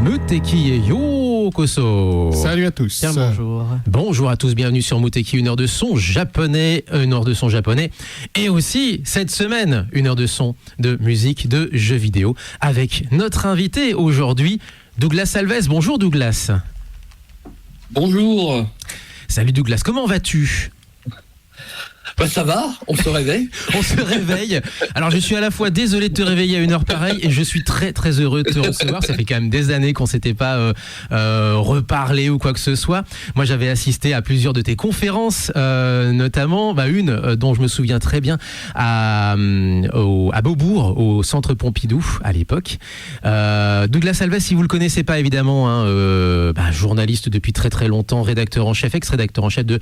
Muteki et Yokoso. Salut à tous. Bien, bonjour. Bonjour à tous, bienvenue sur Muteki, une heure de son japonais, et aussi cette semaine, une heure de son de musique, de jeux vidéo, avec notre invité aujourd'hui, Douglas Alves. Bonjour Douglas. Bonjour. Salut Douglas, comment vas-tu ? Bah ça va, on se réveille. On se réveille. Alors je suis à la fois désolé de te réveiller à une heure pareille et je suis très très heureux de te recevoir. Ça fait quand même des années qu'on s'était pas reparlé ou quoi que ce soit. Moi j'avais assisté à plusieurs de tes conférences, notamment une dont je me souviens très bien à Beaubourg, au Centre Pompidou à l'époque. Douglas Alves, si vous le connaissez pas évidemment, journaliste depuis très très longtemps, rédacteur en chef, ex-rédacteur en chef de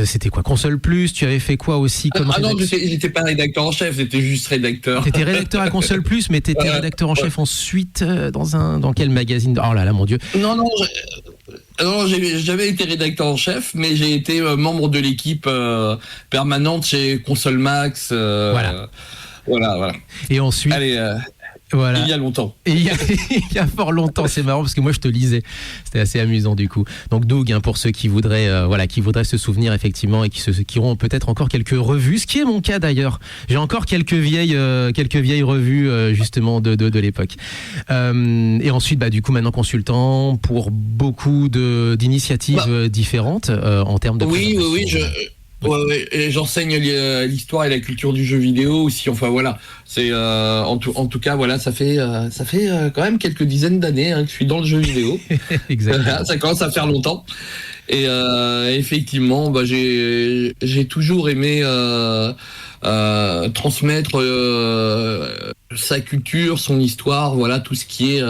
c'était quoi, Console Plus. Tu avais fait quoi aussi comme non, j'étais pas rédacteur en chef, j'étais juste rédacteur. T'étais rédacteur à Console Plus, mais t'étais rédacteur en chef ensuite dans quel magazine ? Oh là là, mon Dieu. Non, j'avais été rédacteur en chef, mais j'ai été membre de l'équipe permanente chez Console Max. Voilà. Et ensuite. Allez, voilà. Il y a longtemps. Et il y a fort longtemps, c'est marrant parce que moi je te lisais. C'était assez amusant du coup. Donc Doug, pour ceux qui voudraient se souvenir effectivement et qui auront peut-être encore quelques revues, ce qui est mon cas d'ailleurs. J'ai encore quelques vieilles revues justement de l'époque. Et ensuite, du coup maintenant consultant pour beaucoup d'initiatives différentes en termes de. Oui. Ouais, et j'enseigne l'histoire et la culture du jeu vidéo aussi. Enfin voilà, c'est en tout cas voilà, ça fait quand même quelques dizaines d'années que je suis dans le jeu vidéo. Exactement. Ça commence à faire longtemps. Et effectivement, j'ai toujours aimé transmettre sa culture, son histoire, voilà tout ce qui est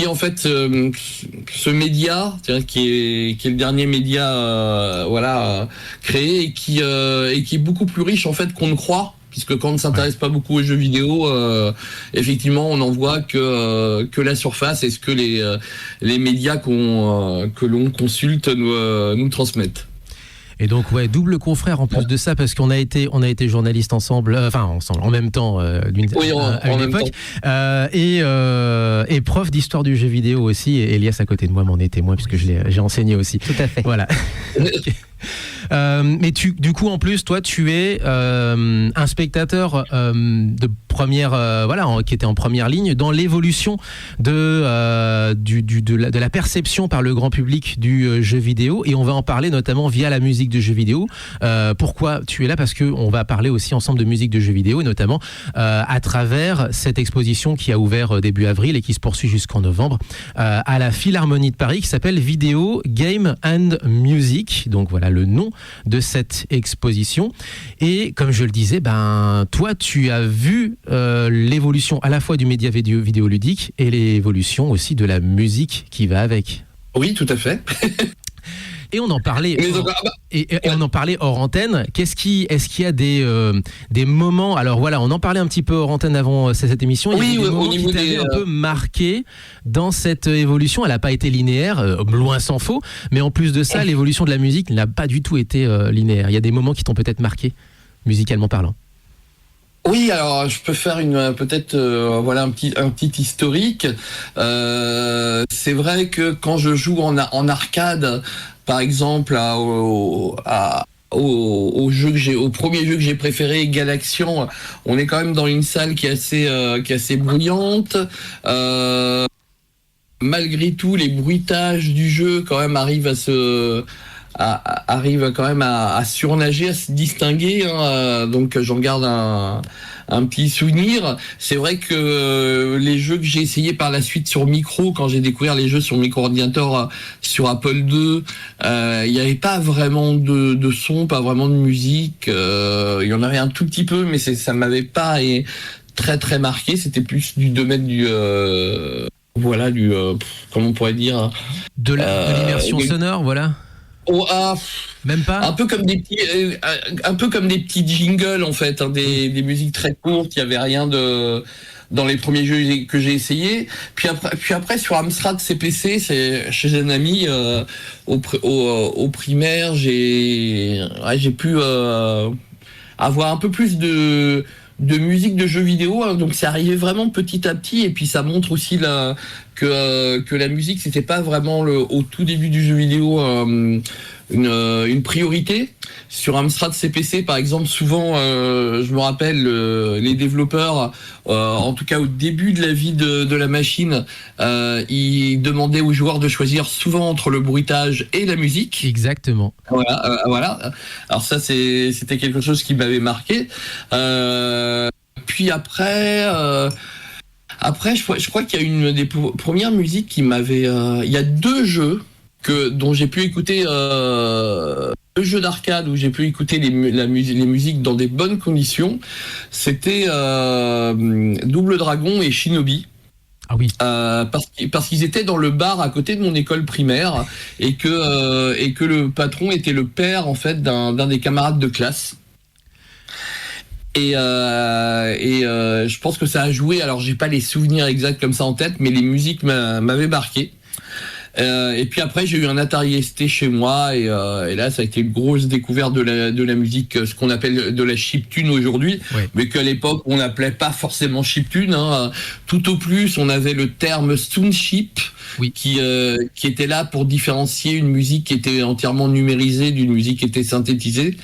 en fait ce média, qui est le dernier média créé et qui est beaucoup plus riche en fait qu'on ne croit, puisque quand on ne s'intéresse pas beaucoup aux jeux vidéo, effectivement on n'en voit que la surface et ce que les médias que l'on consulte nous transmettent. Et donc double confrère en plus de ça, parce qu'on a été journalistes ensemble en même temps à une époque, et prof d'histoire du jeu vidéo aussi. Et Elias à côté de moi m'en est témoin puisque j'ai enseigné aussi. Tout à fait. Voilà. Okay. Mais du coup en plus toi tu es un spectateur de première qui était en première ligne dans l'évolution de la perception par le grand public du jeu vidéo, et on va en parler notamment via la musique de jeux vidéo. Pourquoi tu es là ? Parce que on va parler aussi ensemble de musique de jeux vidéo, et notamment à travers cette exposition qui a ouvert début avril et qui se poursuit jusqu'en novembre à la Philharmonie de Paris, qui s'appelle Video Game and Music. Donc voilà le nom de cette exposition. Et comme je le disais, toi tu as vu l'évolution à la fois du média vidéoludique et l'évolution aussi de la musique qui va avec. Oui, tout à fait. Et on en parlait on en parlait hors antenne. Est-ce qu'il y a des moments, alors voilà, on en parlait un petit peu hors antenne avant cette émission, il y a des moments qui t'avaient un peu marqué dans cette évolution. Elle n'a pas été linéaire, loin s'en faut, mais en plus de ça, l'évolution de la musique n'a pas du tout été linéaire. Il y a des moments qui t'ont peut-être marqué, musicalement parlant. Oui, alors je peux faire un petit historique. C'est vrai que quand je joue en arcade, par exemple au premier jeu que j'ai préféré, Galaxian, on est quand même dans une salle qui est assez bruyante. Malgré tout, les bruitages du jeu quand même arrivent quand même à surnager, à se distinguer, donc j'en garde un petit souvenir. C'est vrai que les jeux que j'ai essayé par la suite sur micro, quand j'ai découvert les jeux sur micro-ordinateur sur Apple II, il n'y avait pas vraiment de son, pas vraiment de musique. Il y en avait un tout petit peu, mais ça m'avait pas très très marqué. C'était plus du domaine comment on pourrait dire, de l'immersion sonore, voilà. Même pas. Un peu comme des petits jingles en fait, des musiques très courtes. Il y avait rien dans les premiers jeux que j'ai essayé. Puis après sur Amstrad CPC, c'est chez un ami au primaire, j'ai pu avoir un peu plus de de musique de jeux vidéo, hein, donc c'est arrivé vraiment petit à petit, et puis ça montre aussi que la musique c'était pas vraiment au tout début du jeu vidéo une priorité. Sur Amstrad CPC par exemple, souvent je me rappelle les développeurs, en tout cas au début de la vie de la machine, ils demandaient aux joueurs de choisir souvent entre le bruitage et la musique. Exactement. Voilà. Alors ça c'était quelque chose qui m'avait marqué. Puis après, je crois qu'il y a une des premières musiques qui m'avait. Il y a deux jeux dont j'ai pu écouter, deux jeux d'arcade où j'ai pu écouter les musiques dans des bonnes conditions. C'était Double Dragon et Shinobi. Ah oui. Parce qu'ils étaient dans le bar à côté de mon école primaire et que le patron était le père en fait d'un des camarades de classe. Et je pense que ça a joué. Alors j'ai pas les souvenirs exacts comme ça en tête, mais les musiques m'avaient marqué. Et puis après j'ai eu un Atari ST chez moi et là ça a été une grosse découverte de la musique, ce qu'on appelle de la chiptune aujourd'hui, oui. Mais qu'à l'époque on n'appelait pas forcément chiptune, hein. Tout au plus on avait le terme soundchip, oui. qui était là pour différencier une musique qui était entièrement numérisée d'une musique qui était synthétisée.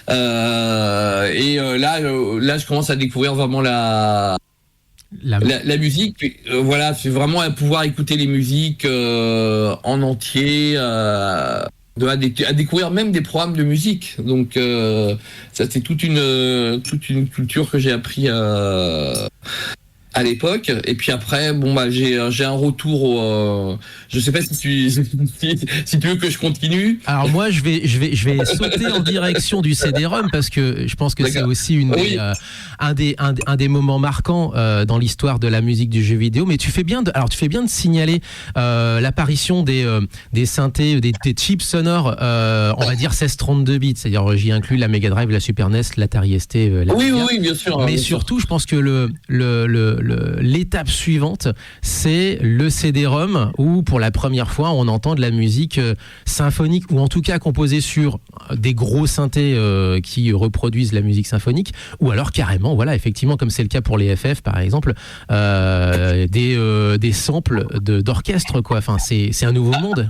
Là je commence à découvrir vraiment la musique, voilà, c'est vraiment à pouvoir écouter les musiques en entier, à découvrir même des programmes de musique. Donc ça c'est toute une culture que j'ai appris à l'époque. Et puis après, j'ai un retour je sais pas si tu veux que je continue. Alors moi je vais sauter en direction du CD-ROM parce que je pense que c'est aussi un des moments marquants dans l'histoire de la musique du jeu vidéo. Mais tu fais bien de signaler l'apparition des synthés, des chips sonores, on va dire 16-32 bits. C'est-à-dire j'y inclus la Mega Drive, la Super NES, l'Atari ST, oui, bien sûr. Mais bien surtout, sûr. Je pense que l'étape suivante, c'est le CD-ROM où pour la première fois on entend de la musique symphonique, ou en tout cas composée sur des gros synthés qui reproduisent la musique symphonique, ou alors carrément, voilà, effectivement, comme c'est le cas pour les FF par exemple, des samples d'orchestre, quoi. Enfin, c'est un nouveau monde.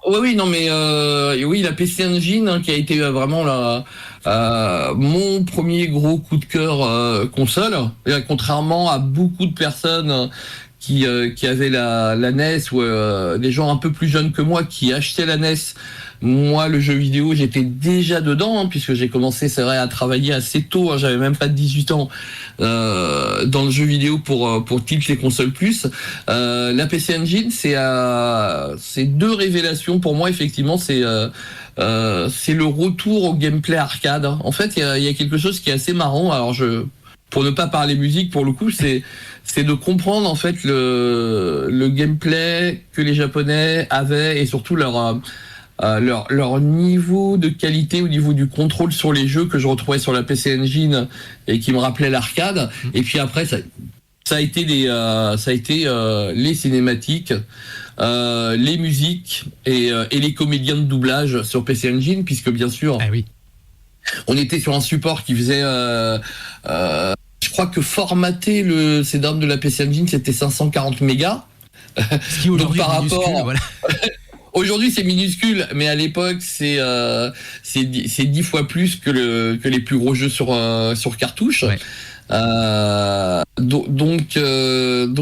Oui, la PC Engine, hein, qui a été vraiment mon premier gros coup de cœur console. Et, contrairement à beaucoup de personnes qui avaient la NES, ou des gens un peu plus jeunes que moi qui achetaient la NES, moi le jeu vidéo j'étais déjà dedans, hein, puisque j'ai commencé, c'est vrai, à travailler assez tôt, hein, j'avais même pas de 18 ans dans le jeu vidéo pour Tilt et Console Plus. La PC Engine, c'est deux révélations pour moi, effectivement. C'est le retour au gameplay arcade. En fait, il y a quelque chose qui est assez marrant. Alors pour ne pas parler musique, pour le coup, c'est de comprendre en fait le gameplay que les Japonais avaient, et surtout leur niveau de qualité au niveau du contrôle sur les jeux que je retrouvais sur la PC Engine et qui me rappelait l'arcade. Et puis après, ça a été les cinématiques, les musiques et les comédiens de doublage sur PC Engine, puisque bien sûr, on était sur un support qui faisait, je crois que formater le CD-ROM de la PC Engine, c'était 540 mégas. Ce qui aujourd'hui est minuscule, voilà. Aujourd'hui c'est minuscule, mais à l'époque c'est 10 fois plus que les plus gros jeux sur cartouche. Ouais. Donc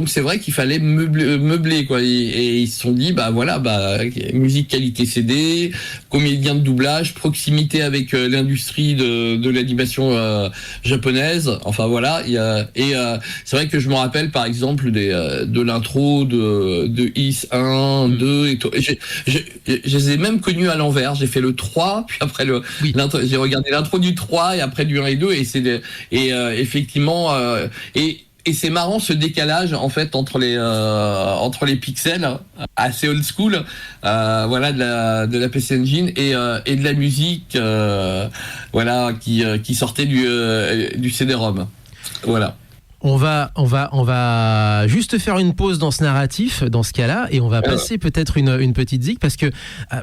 c'est vrai qu'il fallait meubler quoi, et ils se sont dit musique qualité CD, comédien de doublage, proximité avec l'industrie de l'animation japonaise. Enfin voilà, c'est vrai que je me rappelle par exemple de l'intro de Is 1, 2 et tout. Je les ai même connus à l'envers. J'ai fait le 3, puis après j'ai regardé l'intro du 3 et après du 1 et 2, et effectivement et c'est marrant ce décalage en fait entre les pixels assez old school, de la PC Engine et de la musique qui sortait du CD-ROM. Voilà. On va juste faire une pause dans ce narratif, dans ce cas-là, et on va passer peut-être une petite zik, parce que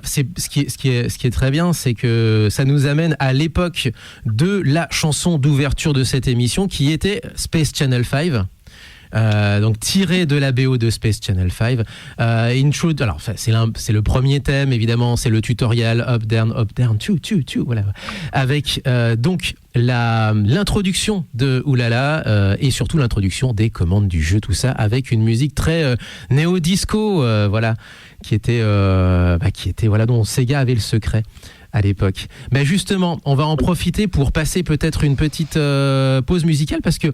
c'est ce qui est très bien, c'est que ça nous amène à l'époque de la chanson d'ouverture de cette émission, qui était Space Channel 5. Donc tiré de la BO de Space Channel 5. Intro, alors c'est le premier thème, évidemment, c'est le tutoriel up down, two, voilà, avec donc l'introduction de Oulala et surtout l'introduction des commandes du jeu, tout ça avec une musique très néo-disco, voilà, qui était voilà, dont Sega avait le secret à l'époque. Mais justement, on va en profiter pour passer peut-être une petite pause musicale, parce que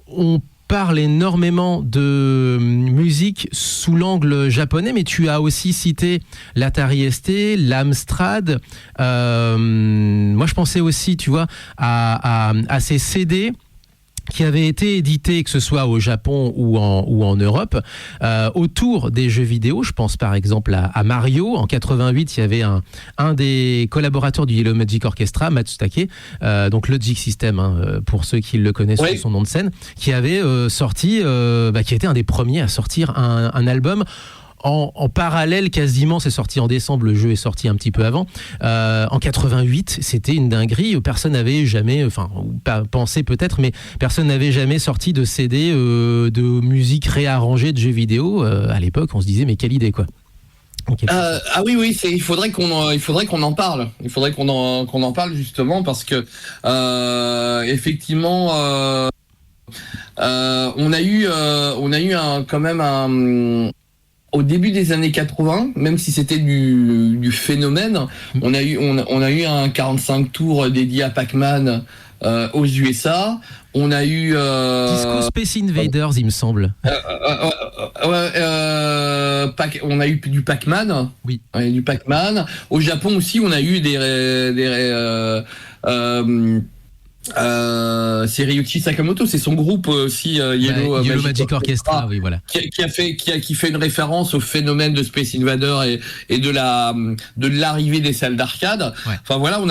on parle énormément de musique sous l'angle japonais, mais tu as aussi cité l'Atari ST, l'Amstrad. Moi, je pensais aussi, tu vois, à ces CD qui avaient été édités, que ce soit au Japon ou en Europe, autour des jeux vidéo. Je pense par exemple à Mario. En 88, il y avait un des collaborateurs du Yellow Magic Orchestra, Matsutake, donc Logic System, pour ceux qui le connaissent sous son nom de scène, qui avait sorti, qui était un des premiers à sortir un album. En parallèle, quasiment, c'est sorti en décembre, le jeu est sorti un petit peu avant. En 88, c'était une dinguerie. Personne n'avait jamais, pensé peut-être, mais personne n'avait jamais sorti de CD de musique réarrangée de jeux vidéo. À l'époque, on se disait, mais quelle idée, quoi. Oui, il faudrait qu'on en parle. Il faudrait qu'on en parle justement, parce que effectivement, on a eu quand même au début des années 80, même si c'était du phénomène, on a eu un 45 tours dédié à Pac-Man aux USA. On a eu Disco Space Invaders, il me semble. On a eu du Pac-Man. Oui. Du Pac-Man. Au Japon aussi, on a eu c'est Ryuichi Sakamoto, c'est son groupe aussi, Yellow Magic Orchestra, oui, voilà. Qui fait une référence au phénomène de Space Invader et de l'arrivée des salles d'arcade. Ouais. Enfin voilà, on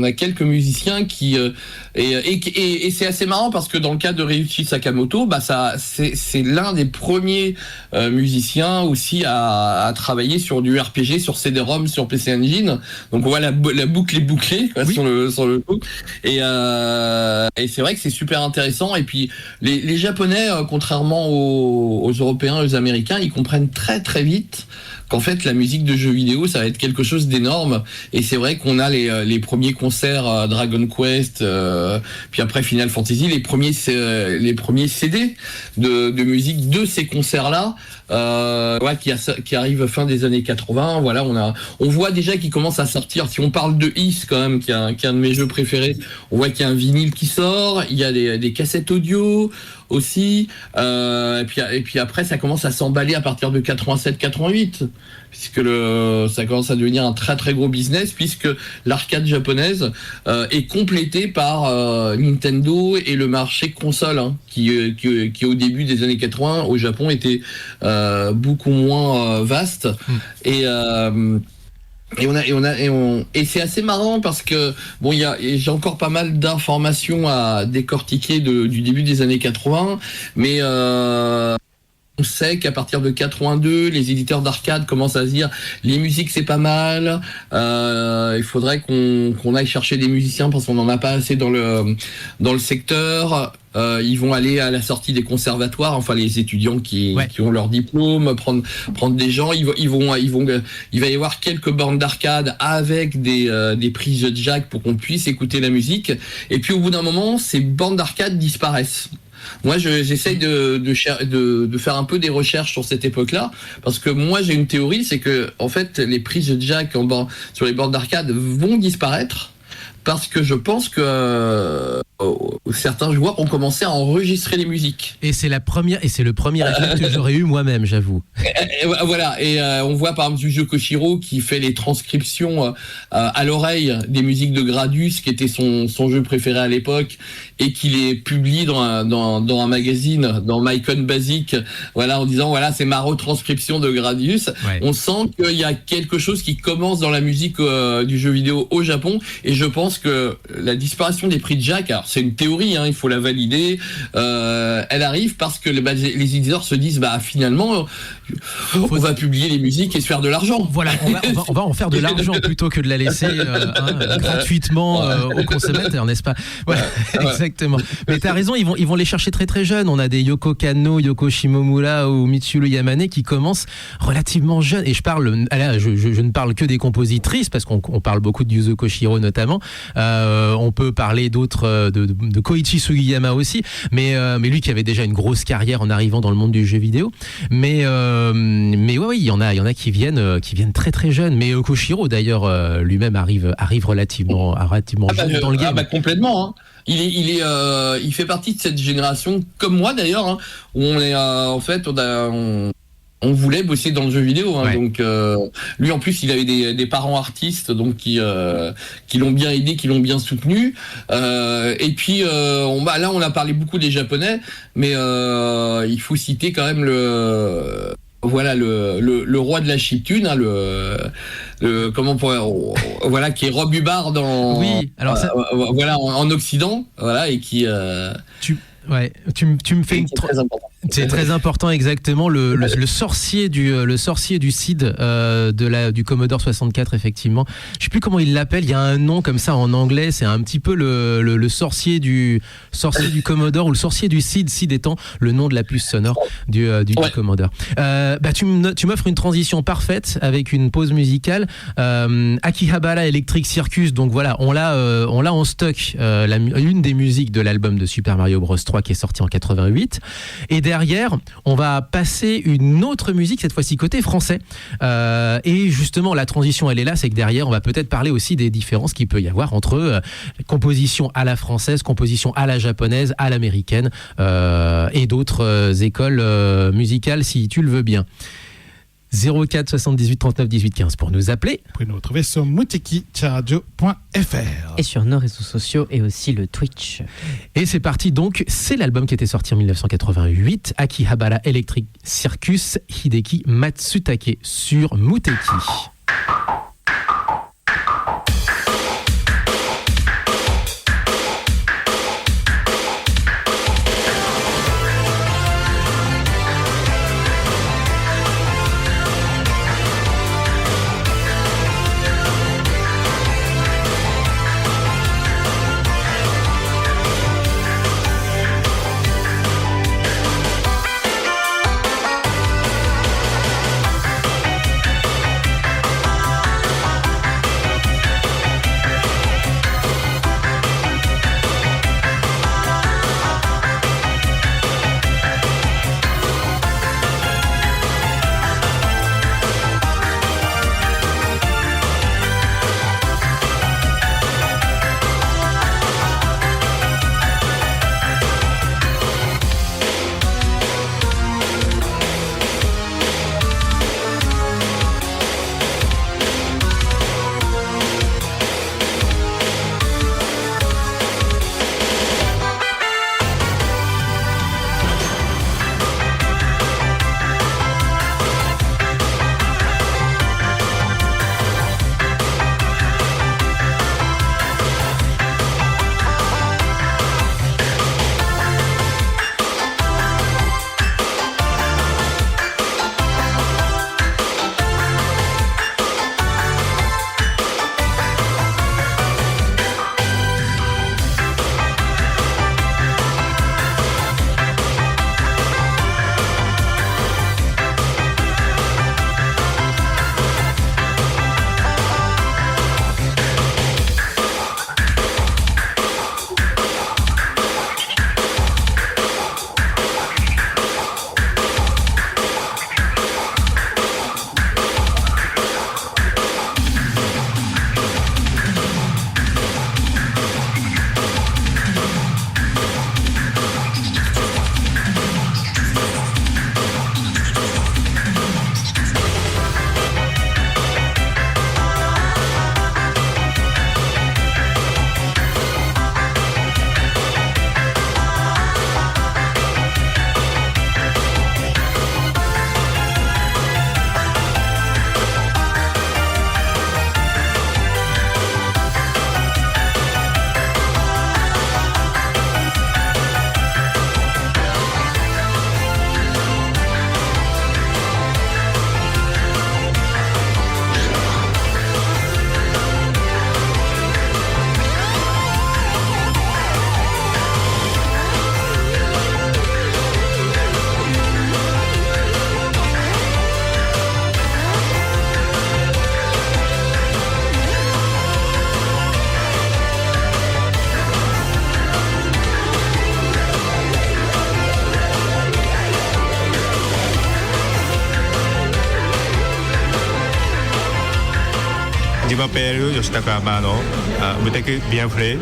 a quelques musiciens qui et c'est assez marrant, parce que dans le cas de Ryuichi Sakamoto, c'est l'un des premiers musiciens aussi à travailler sur du RPG, sur CD-ROM, sur PC Engine. Donc on voit la boucle est bouclée, quoi, oui, sur le coup. Et c'est vrai que c'est super intéressant. Et puis les Japonais, contrairement aux Européens, aux Américains, ils comprennent très très vite qu'en fait la musique de jeux vidéo, ça va être quelque chose d'énorme. Et c'est vrai qu'on a les premiers concerts Dragon Quest, puis après Final Fantasy, les premiers CD de musique de ces concerts-là, qui arrivent fin des années 80. Voilà, on voit déjà qu'il commence à sortir. Si on parle de Is quand même, qui est un de mes jeux préférés, on voit qu'il y a un vinyle qui sort, il y a des cassettes audio aussi, et puis après ça commence à s'emballer à partir de 87-88, puisque ça commence à devenir un très très gros business, puisque l'arcade japonaise est complétée par Nintendo et le marché console, qui au début des années 80 au Japon était beaucoup moins vaste. Et c'est assez marrant, parce que bon, j'ai encore pas mal d'informations à décortiquer du début des années 80, mais on sait qu'à partir de 82, les éditeurs d'arcade commencent à se dire les musiques c'est pas mal, il faudrait qu'on aille chercher des musiciens, parce qu'on n'en a pas assez dans le secteur. Ils vont aller à la sortie des conservatoires, enfin les étudiants qui ont leur diplôme, prendre des gens. Il va y avoir quelques bornes d'arcade avec des prises jack pour qu'on puisse écouter la musique. Et puis au bout d'un moment, ces bornes d'arcade disparaissent. Moi, j'essaye de faire un peu des recherches sur cette époque-là, parce que moi j'ai une théorie, c'est que en fait les prises jack sur les bornes d'arcade vont disparaître, parce que je pense que certains joueurs ont commencé à enregistrer les musiques. Et c'est le premier réflexe que j'aurais eu moi-même, j'avoue. Voilà, et on voit par exemple Yujiro Koshiro qui fait les transcriptions à l'oreille des musiques de Gradius, qui était son jeu préféré à l'époque, et qui les publie dans un magazine, dans Mycon Basic, voilà, en disant voilà, c'est ma retranscription de Gradius. Ouais. On sent qu'il y a quelque chose qui commence dans la musique du jeu vidéo au Japon, et je pense que la disparition des prix de jack, alors c'est une théorie, hein, il faut la valider. Elle arrive parce que les éditeurs se disent, finalement, on va publier les musiques et se faire de l'argent. Voilà, on va en faire de l'argent plutôt que de la laisser gratuitement aux consommateurs, n'est-ce pas? Voilà, exactement. Mais t'as raison, ils vont les chercher très très jeunes. On a des Yoko Kanno, Yoko Shimomura ou Mitsuru Yamane qui commencent relativement jeunes. Et je ne parle que des compositrices parce qu'on parle beaucoup de Yuzo Koshiro notamment. On peut parler d'autres, de Koichi Sugiyama aussi, mais lui qui avait déjà une grosse carrière en arrivant dans le monde du jeu vidéo. Mais ouais, il y en a qui viennent très très jeunes. Mais Koshiro d'ailleurs lui-même arrive relativement jeune dans le game. Complètement. Hein. Il fait partie de cette génération comme moi d'ailleurs, hein, où on est en fait on voulait bosser dans le jeu vidéo, hein, donc lui en plus il avait des parents artistes donc qui l'ont bien aidé, qui l'ont bien soutenu, et puis là on a parlé beaucoup des Japonais, mais il faut citer quand même le roi de la chiptune, hein, qui est Rob Hubbard en Occident, et qui tu me fais très important. C'est très important, exactement. Le sorcier du CID du Commodore 64, effectivement. Je sais plus comment il l'appelle. Il y a un nom comme ça en anglais. C'est un petit peu le sorcier du Commodore ou le sorcier du CID. CID étant le nom de la puce sonore du Commodore. Tu m'offres une transition parfaite avec une pause musicale. Akihabara Electric Circus. Donc voilà, on l'a en stock. Une des musiques de l'album de Super Mario Bros 3 qui est sorti en 88. Et derrière, on va passer une autre musique, cette fois-ci côté français. Et justement, la transition, elle est là, c'est que derrière, on va peut-être parler aussi des différences qu'il peut y avoir entre composition à la française, composition à la japonaise, à l'américaine, et d'autres écoles musicales, si tu le veux bien. 04 78 39 18 15 pour nous appeler. Vous pouvez nous retrouver sur mutekitaradio.fr et sur nos réseaux sociaux et aussi le Twitch. Et c'est parti donc, c'est l'album qui était sorti en 1988, Akihabara Electric Circus, Hideki Matsutake sur Muteki. m'appelle Yoshitaka Amano, Muteki bien frais.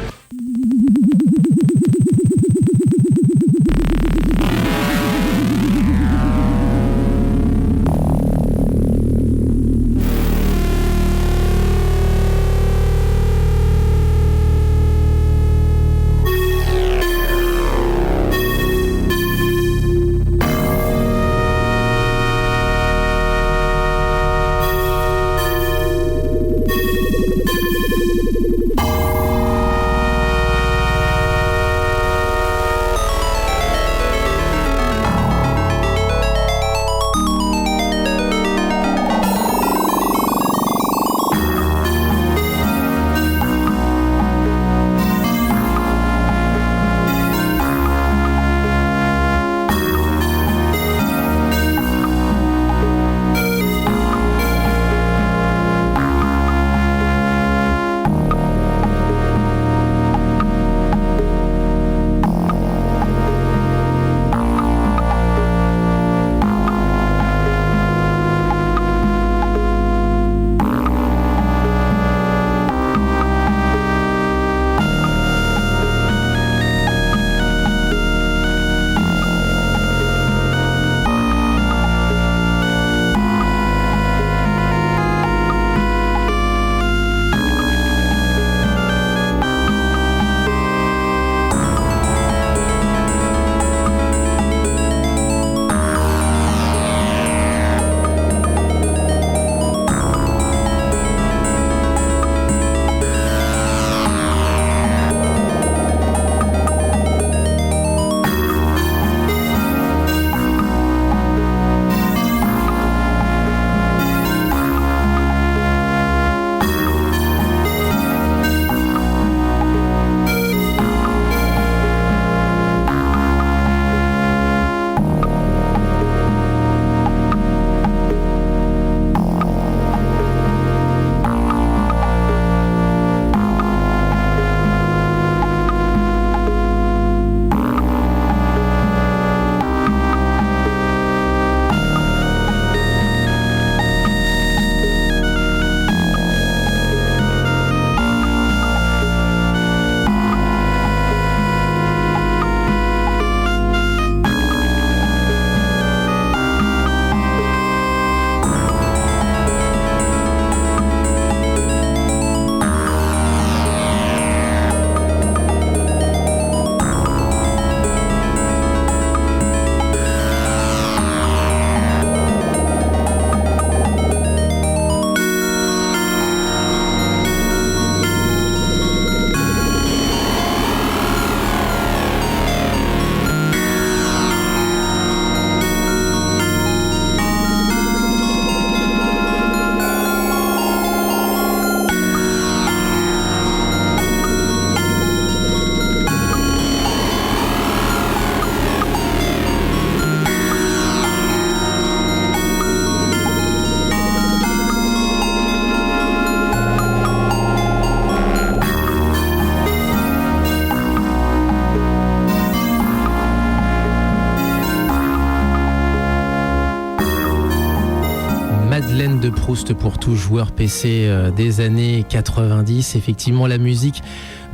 De Proust pour tout joueur PC des années 90. Effectivement, la musique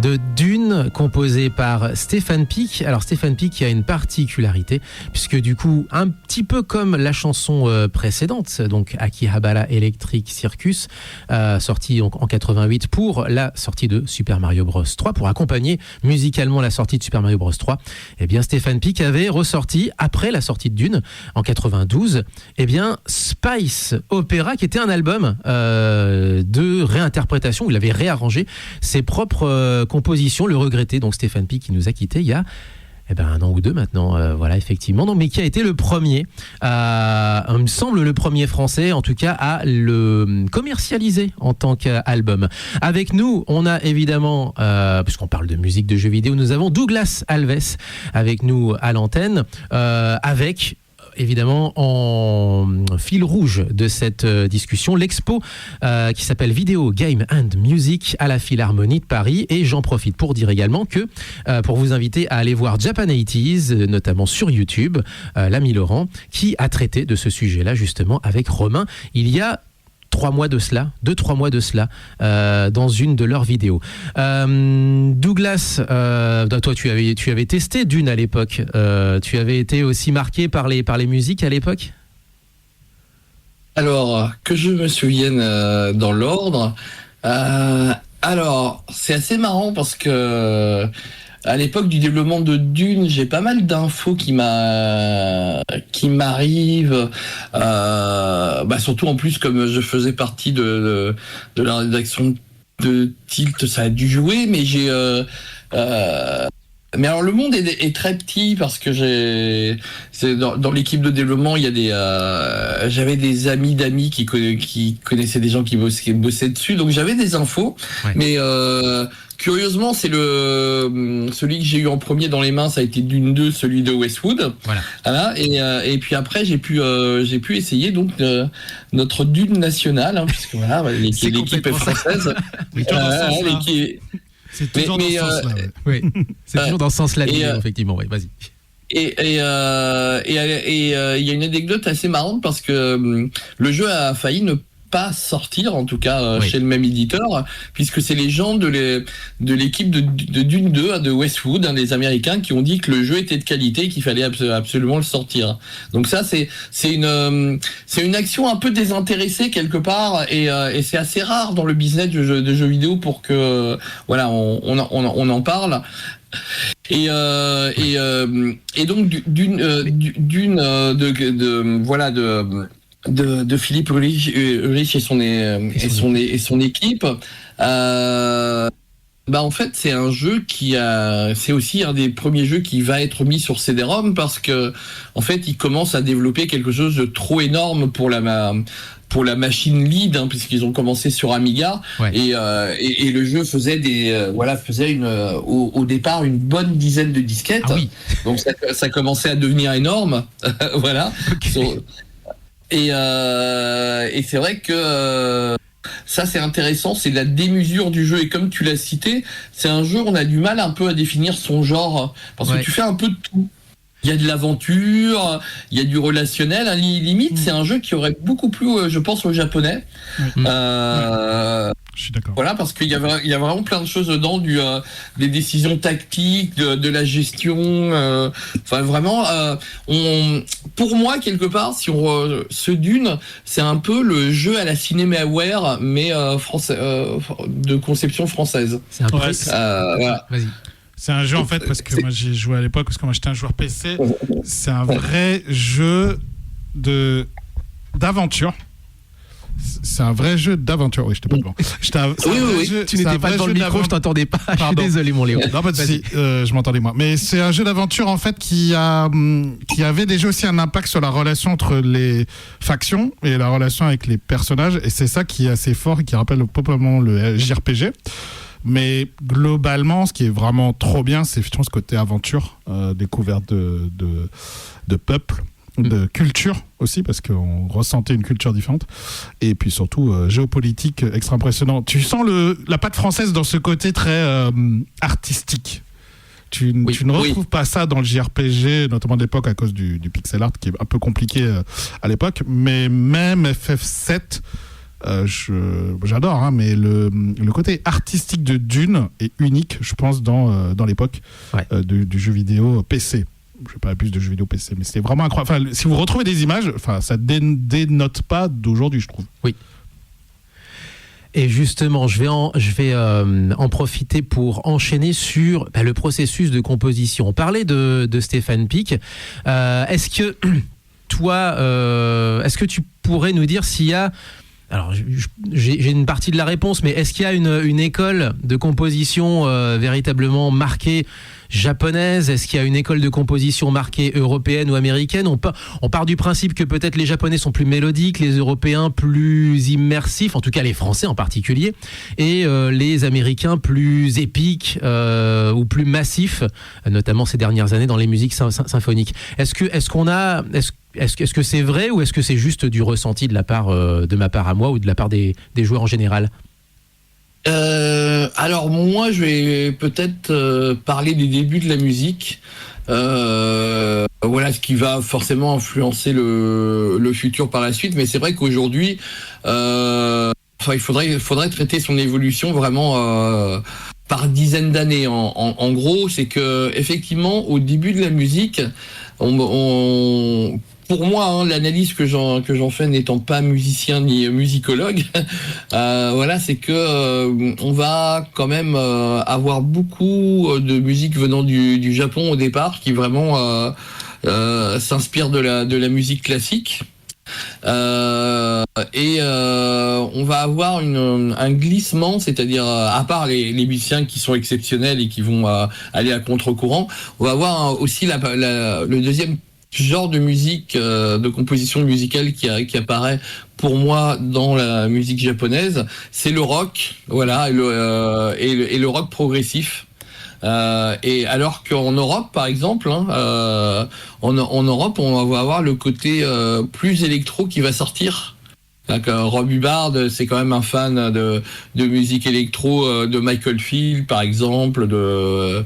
de Dune, composée par Stéphane Pic. Alors Stéphane Pic qui a une particularité, puisque du coup, un petit peu comme la chanson précédente, donc Akihabara Electric Circus, sortie en 88 pour la sortie de Super Mario Bros 3, pour accompagner musicalement la sortie de Super Mario Bros 3, eh bien Stéphane Pic avait ressorti, après la sortie de Dune, en 92, eh bien Spice Opera, qui était un album de réinterprétation, où il avait réarrangé ses propres compositions, le regretté donc Stéphane Pic qui nous a quittés il y a un an ou deux maintenant, voilà effectivement, donc, mais qui a été le premier, il me semble le premier français en tout cas à le commercialiser en tant qu'album. Avec nous, on a évidemment, puisqu'on parle de musique de jeux vidéo, nous avons Douglas Alves avec nous à l'antenne, avec évidemment en fil rouge de cette discussion l'expo qui s'appelle Video Game and Music à la Philharmonie de Paris, et j'en profite pour dire également que pour vous inviter à aller voir Japan 80s notamment sur YouTube, l'ami Laurent qui a traité de ce sujet là justement avec Romain il y a 2-3 mois de cela, dans une de leurs vidéos. Douglas, toi tu avais testé Dune à l'époque. Tu avais été aussi marqué par les musiques à l'époque? Alors, que je me souvienne dans l'ordre. Alors, c'est assez marrant parce que à l'époque du développement de Dune, j'ai pas mal d'infos qui m'arrivent. Surtout en plus, comme je faisais partie de la rédaction de Tilt, ça a dû jouer, mais mais alors le monde est très petit parce que c'est dans l'équipe de développement, il y a j'avais des amis d'amis qui connaissaient des gens qui bossaient dessus, donc j'avais des infos. Ouais. Mais curieusement, c'est celui que j'ai eu en premier dans les mains, ça a été Dune 2, celui de Westwood. Voilà. Et puis après j'ai pu essayer donc notre Dune nationale, hein, puisque voilà, l'équipe est française. Oui, c'est toujours dans ce sens-là. Oui, c'est toujours dans ce sens-là, effectivement. Oui, vas-y. Et il y a une anecdote assez marrante parce que le jeu a failli ne pas sortir, en tout cas chez le même éditeur, puisque c'est les gens de l'équipe de Dune 2 de Westwood, des Américains, qui ont dit que le jeu était de qualité et qu'il fallait absolument le sortir. Donc ça, c'est une action un peu désintéressée quelque part, et c'est assez rare dans le business de jeux vidéo pour que voilà on en parle. Et donc de Philippe Ulrich et son équipe. En fait, c'est un jeu c'est aussi un des premiers jeux qui va être mis sur CD-ROM parce que, en fait, il commence à développer quelque chose de trop énorme pour la machine lead, hein, puisqu'ils ont commencé sur Amiga. Ouais. Et le jeu faisait au départ une bonne dizaine de disquettes. Ah oui. Donc ça commençait à devenir énorme. Voilà. Okay. Et c'est vrai que ça c'est intéressant, c'est la démesure du jeu, et comme tu l'as cité, c'est un jeu, on a du mal un peu à définir son genre, parce que tu fais un peu de tout. Il y a de l'aventure, il y a du relationnel, hein, limite c'est un jeu qui aurait beaucoup plu, je pense, aux Japonais. Je suis d'accord. Voilà, parce qu'il y a vraiment plein de choses dedans, des décisions tactiques, de la gestion. Enfin, vraiment, pour moi, quelque part, ce Dune, c'est un peu le jeu à la Cinemaware, mais français, de conception française. C'est un peu. Voilà. Vas-y. C'est un jeu en fait, parce que moi j'ai joué à l'époque, parce que moi j'étais un joueur PC. C'est un vrai jeu d'aventure. C'est un vrai jeu d'aventure. Oui, je t'ai pas devant. Oui. Tu n'étais pas dans le micro, je t'entendais pas. Je suis désolé, mon Léo. Non, pas de souci. Je m'entendais moi. Mais c'est un jeu d'aventure en fait qui avait déjà aussi un impact sur la relation entre les factions et la relation avec les personnages. Et c'est ça qui est assez fort et qui rappelle probablement le JRPG. Mais globalement, ce qui est vraiment trop bien, c'est effectivement ce côté aventure, découverte de peuple, de culture aussi, parce qu'on ressentait une culture différente. Et puis surtout, géopolitique extra impressionnant. Tu sens la patte française dans ce côté très artistique. Tu ne retrouves pas ça dans le JRPG, notamment de l'époque à cause du pixel art, qui est un peu compliqué à l'époque. Mais même FF7... j'adore, hein, mais le côté artistique de Dune est unique, je pense, dans l'époque du jeu vidéo PC. Je ne sais pas plus de jeux vidéo PC, mais c'était vraiment incroyable. Enfin, si vous retrouvez des images, ça dénote pas d'aujourd'hui, je trouve. Oui. Et justement, je vais en profiter pour enchaîner sur le processus de composition. On parlait de Stéphane Pic. Est-ce que toi, est-ce que tu pourrais nous dire s'il y a... Alors, j'ai une partie de la réponse, mais est-ce qu'il y a une école de composition véritablement marquée japonaise? Est-ce qu'il y a une école de composition marquée européenne ou américaine? On part du principe que peut-être les Japonais sont plus mélodiques, les Européens plus immersifs, en tout cas les Français en particulier, et les Américains plus épiques ou plus massifs, notamment ces dernières années dans les musiques symphoniques. Est-ce que c'est vrai, ou est-ce que c'est juste du ressenti de ma part à moi, ou de la part des joueurs en général? Alors moi, je vais peut-être parler des débuts de la musique. Voilà ce qui va forcément influencer le futur par la suite. Mais c'est vrai qu'aujourd'hui, il faudrait traiter son évolution vraiment par dizaines d'années. En gros, c'est que effectivement, au début de la musique, pour moi, l'analyse que j'en fais n'étant pas musicien ni musicologue, voilà, c'est que on va quand même avoir beaucoup de musique venant du Japon au départ, qui vraiment s'inspire de la musique classique. Et on va avoir un glissement, c'est-à-dire à part les musiciens qui sont exceptionnels et qui vont aller à contre-courant, on va avoir aussi le deuxième genre de musique, de composition musicale qui apparaît pour moi dans la musique japonaise, c'est le rock, voilà, et le rock progressif. Et alors qu'en Europe, par exemple, en Europe, on va avoir le côté plus électro qui va sortir. Rob Hubbard, c'est quand même un fan de musique électro, de Michael Field, par exemple, de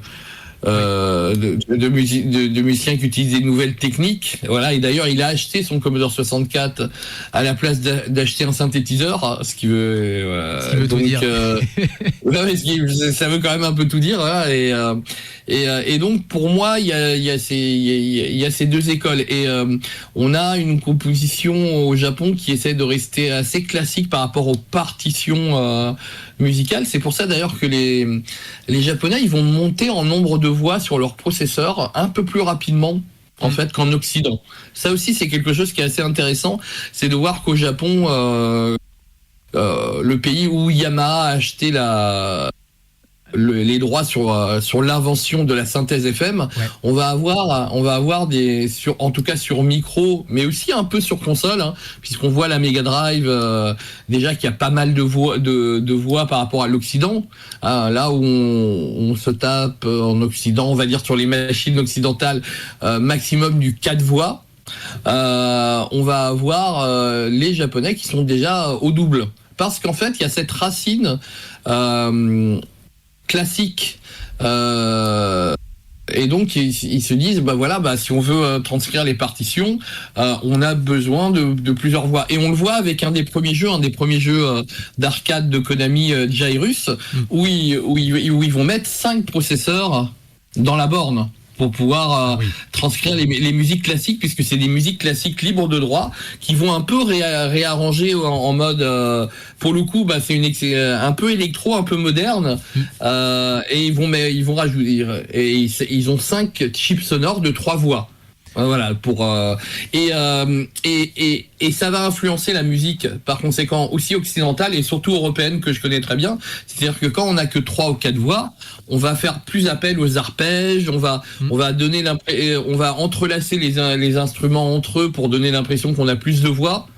musiciens qui utilisent des nouvelles techniques. Voilà. Et d'ailleurs, il a acheté son Commodore 64 à la place d'acheter un synthétiseur, ce qui veut, ce qui veut tout dire. Ça veut quand même un peu tout dire. Voilà. Et donc, pour moi, il y a ces deux écoles. Et on a une composition au Japon qui essaie de rester assez classique par rapport aux partitions musicales. C'est pour ça d'ailleurs que les Japonais, ils vont monter en nombre de voix sur leur processeur un peu plus rapidement en fait qu'en Occident. Ça aussi, c'est quelque chose qui est assez intéressant, c'est de voir qu'au Japon, le pays où Yamaha a acheté les droits sur l'invention de la synthèse FM, ouais. on va avoir en tout cas sur micro, mais aussi un peu sur console, puisqu'on voit la Mega Drive déjà qu'il y a pas mal de voix par rapport à l'Occident, là où on se tape en Occident, on va dire sur les machines occidentales, maximum du 4 voix. On va avoir les Japonais qui sont déjà au double, parce qu'en fait il y a cette racine classique, et donc ils se disent si on veut transcrire les partitions, on a besoin de plusieurs voix, et on le voit avec un des premiers jeux d'arcade de Konami, Jairus, où ils vont mettre 5 processeurs dans la borne pour pouvoir transcrire les musiques classiques, puisque c'est des musiques classiques libres de droit qui vont un peu réarranger en mode pour le coup c'est un peu électro, un peu moderne, et ils vont rajouter, et ils ont 5 chips sonores de 3 voix. Voilà, et ça va influencer la musique par conséquent aussi occidentale et surtout européenne, que je connais très bien. C'est-à-dire que quand on n'a que 3 ou 4 voix, on va faire plus appel aux arpèges, on va entrelacer les instruments entre eux pour donner l'impression qu'on a plus de voix.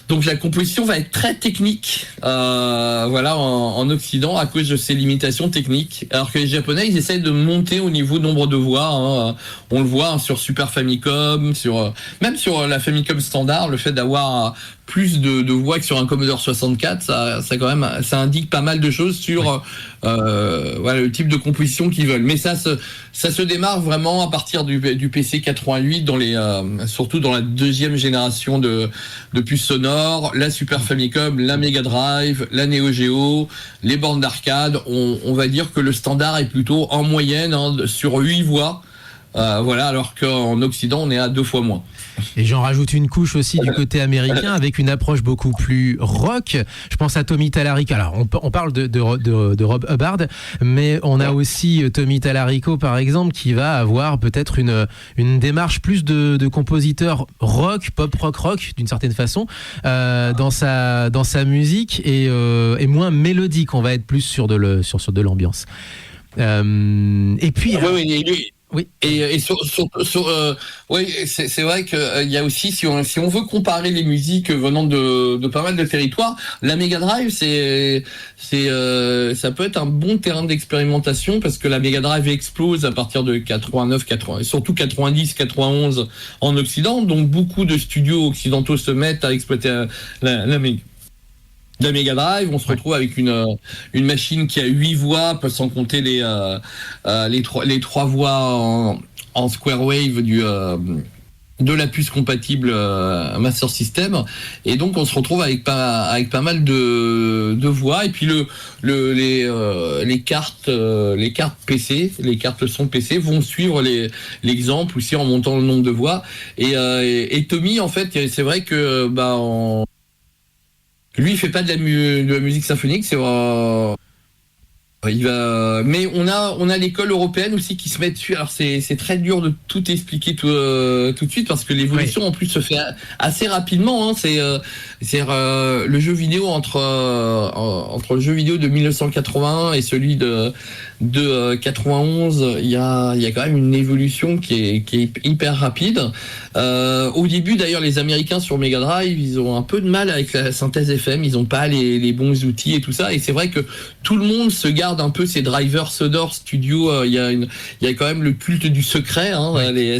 Donc la composition va être très technique, en Occident, à cause de ces limitations techniques. Alors que les Japonais, ils essayent de monter au niveau nombre de voix. On le voit sur Super Famicom, même sur la Famicom standard, le fait d'avoir plus de voix que sur un Commodore 64, ça indique pas mal de choses sur le type de composition qu'ils veulent. Mais ça se démarre vraiment à partir du PC 88, surtout dans la deuxième génération de puces sonores, la Super Famicom, la Mega Drive, la Neo Geo, les bornes d'arcade. On va dire que le standard est plutôt en moyenne sur 8 voix. Alors qu'en Occident, on est à 2 fois moins. Et j'en rajoute une couche aussi du côté américain, avec une approche beaucoup plus rock. Je pense à Tommy Tallarico. Alors, on parle de Rob Hubbard, mais on a aussi Tommy Tallarico, par exemple, qui va avoir peut-être une démarche plus de compositeur rock, pop rock, d'une certaine façon, dans sa musique, et moins mélodique. On va être plus sur de l'ambiance. Et puis... Oui. Et c'est vrai que il y a aussi, si on veut comparer les musiques venant de pas mal de territoires, la Mega Drive ça peut être un bon terrain d'expérimentation, parce que la Mega Drive explose à partir de 89, 80, surtout 90, 91 en Occident, donc beaucoup de studios occidentaux se mettent à exploiter la Mega. de la Mega Drive. On se retrouve avec une machine qui a 8 voix, sans compter les 3 voix en Square Wave de la puce compatible Master System, et donc on se retrouve avec pas mal de voix, et puis les cartes PC, les cartes son PC vont suivre l'exemple aussi en montant le nombre de voix, et Tommy, en fait, c'est vrai que lui, il fait pas de la musique symphonique, c'est mais on a l'école européenne aussi qui se met dessus. Alors c'est très dur de tout expliquer tout de suite, parce que l'évolution en plus se fait assez rapidement. C'est le jeu vidéo entre le jeu vidéo de 1981 et celui de 91. Il y a quand même une évolution qui est hyper rapide. Au début, d'ailleurs, les Américains sur Mega Drive, ils ont un peu de mal avec la synthèse FM. Ils n'ont pas les bons outils et tout ça. Et c'est vrai que tout le monde se garde un peu ces drivers sonores studio. Il y a quand même le culte du secret.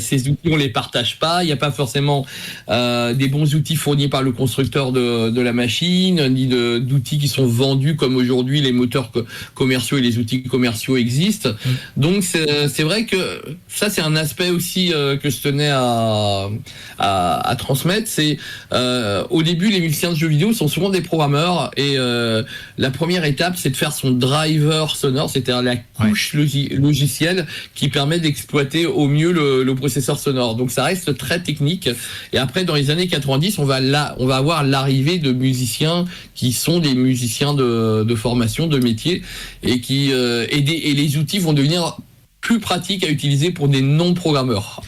Ces outils, on les partage pas. Il n'y a pas forcément des bons outils fournis par le constructeur de la machine, ni d'outils qui sont vendus comme aujourd'hui les moteurs commerciaux et les outils commerciaux existent. Donc c'est vrai que ça, c'est un aspect aussi que je tenais à transmettre. C'est au début, les musiciens de jeux vidéo sont souvent des programmeurs, et la première étape, c'est de faire son driver sonore, c'est-à-dire la couche logicielle qui permet d'exploiter au mieux le processeur sonore. Donc ça reste très technique. Et après, dans les années 90, on va avoir l'arrivée de musiciens qui sont des musiciens de formation, de métier, et et les outils vont devenir plus pratique à utiliser pour des non-programmeurs.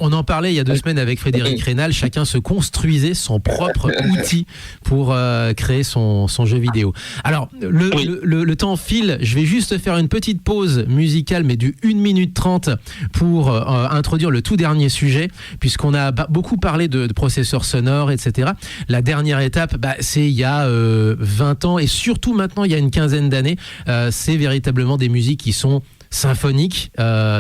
On en parlait il y a 2 semaines avec Frédéric Rénal. Chacun se construisait son propre outil pour créer son jeu vidéo. Alors, le temps file. Je vais juste faire une petite pause musicale, mais du 1 minute 30 pour introduire le tout dernier sujet, puisqu'on a beaucoup parlé de processeurs sonores, etc. La dernière étape, c'est il y a 20 ans, et surtout maintenant, il y a une quinzaine d'années, c'est véritablement des musiques qui sont symphonique,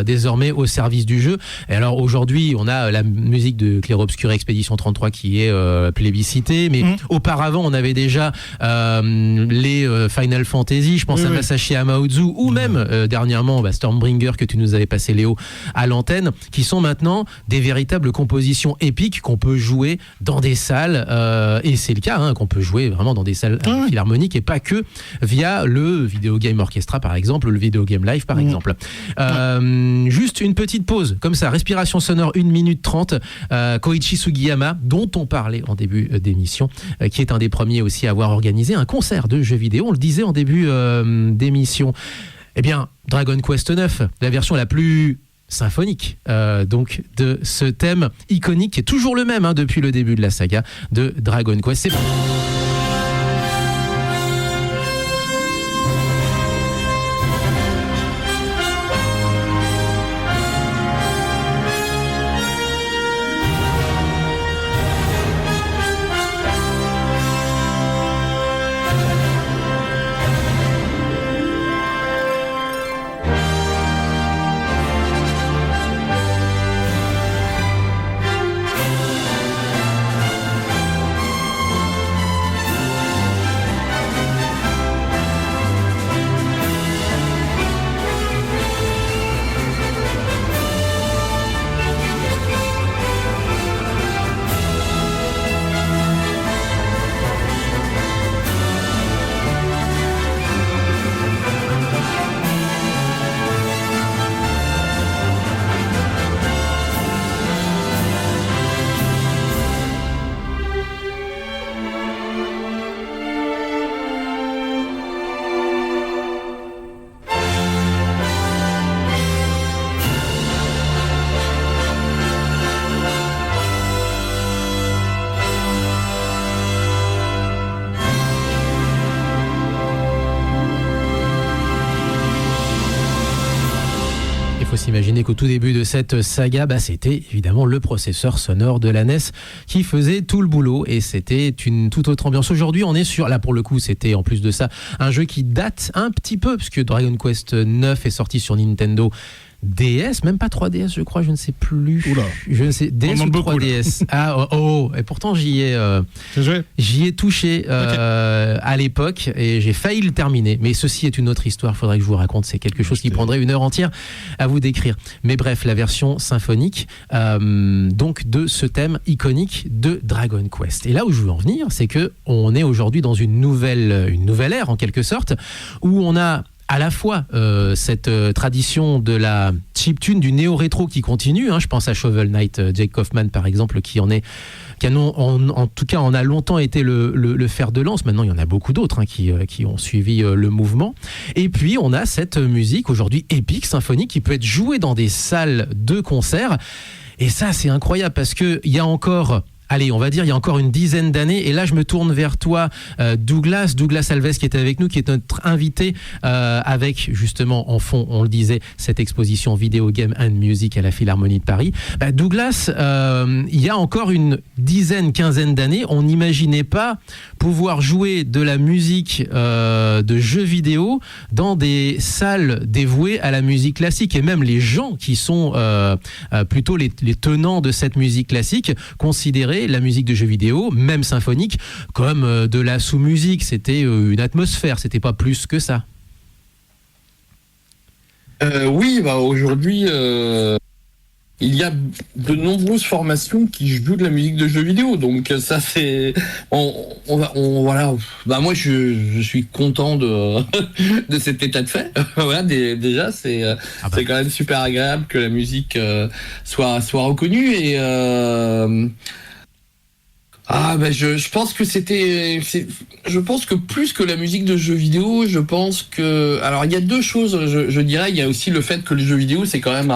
désormais au service du jeu. Et alors aujourd'hui, on a la musique de Clair Obscur Expédition 33 qui est plébiscitée, mais auparavant, on avait déjà les Final Fantasy, je pense à Masashi Hamauzu, ou même dernièrement Stormbringer, que tu nous avais passé, Léo, à l'antenne, qui sont maintenant des véritables compositions épiques qu'on peut jouer dans des salles, et c'est le cas, qu'on peut jouer vraiment dans des salles philharmoniques, et pas que via le Video Game Orchestra, par exemple, ou le Video Game Live, par exemple. Juste une petite pause, comme ça, respiration sonore, 1 minute 30. Koichi Sugiyama, dont on parlait en début d'émission, qui est un des premiers aussi à avoir organisé un concert de jeux vidéo, on le disait en début d'émission. Eh bien, Dragon Quest 9, la version la plus symphonique donc de ce thème iconique, qui est toujours le même depuis le début de la saga de Dragon Quest. C'est Imaginez qu'au tout début de cette saga, c'était évidemment le processeur sonore de la NES qui faisait tout le boulot, et c'était une toute autre ambiance. Aujourd'hui, on est sur, là pour le coup, c'était en plus de ça un jeu qui date un petit peu, puisque Dragon Quest 9 est sorti sur Nintendo DS, même pas 3DS, je crois, je ne sais plus. Oula. Je ne sais, DS On ou demande beaucoup, 3DS. Et pourtant j'y ai touché à l'époque et j'ai failli le terminer. Mais ceci est une autre histoire, il faudrait que je vous raconte. C'est quelque chose qui prendrait 1 heure entière à vous décrire. Mais bref, la version symphonique donc de ce thème iconique de Dragon Quest. Et là où je veux en venir, c'est que on est aujourd'hui dans une nouvelle ère en quelque sorte, où on a à la fois cette tradition de la chiptune, du néo-rétro qui continue, je pense à Shovel Knight, Jake Kaufman par exemple, qui en tout cas en a longtemps été le fer de lance. Maintenant il y en a beaucoup d'autres qui ont suivi le mouvement. Et puis on a cette musique aujourd'hui épique, symphonique, qui peut être jouée dans des salles de concert. Et ça c'est incroyable parce qu'il y a encore... Allez, on va dire, il y a encore une dizaine d'années, et là je me tourne vers toi, Douglas Alves qui est avec nous, qui est notre invité avec justement en fond, on le disait, cette exposition Video Game and Music à la Philharmonie de Paris. Douglas, il y a encore une quinzaine d'années, on n'imaginait pas pouvoir jouer de la musique de jeux vidéo dans des salles dévouées à la musique classique, et même les gens qui sont plutôt les tenants de cette musique classique considéraient la musique de jeux vidéo, même symphonique, comme de la sous-musique. C'était une atmosphère, c'était pas plus que ça. Oui, aujourd'hui, il y a de nombreuses formations qui jouent de la musique de jeux vidéo. Donc ça, c'est... voilà. Moi, je suis content de cet état de fait. Voilà, déjà, c'est quand même super agréable que la musique soit reconnue. Et... je pense que je pense que plus que la musique de jeux vidéo, je pense que, alors il y a deux choses, je dirais. Il y a aussi le fait que le jeu vidéo, c'est quand même